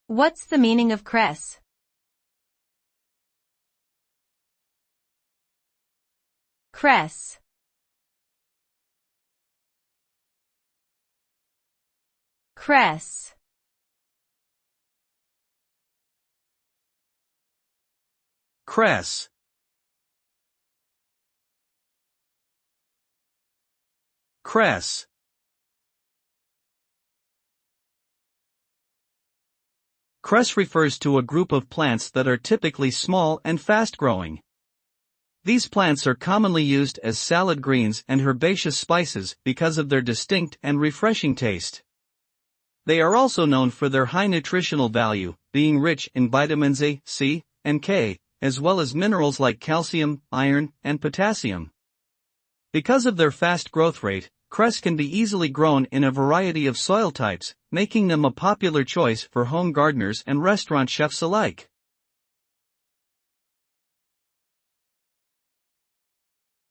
What's the meaning of cress? Cress. Cress. Cress. Cress. Cress refers to a group of plants that are typically small and fast-growing. These plants are commonly used as salad greens and herbaceous spices because of their distinct and refreshing taste. They are also known for their high nutritional value, being rich in vitamins A, C, and K, as well as minerals like calcium, iron, and potassium. Because of their fast growth rate, cress can be easily grown in a variety of soil types, making them a popular choice for home gardeners and restaurant chefs alike.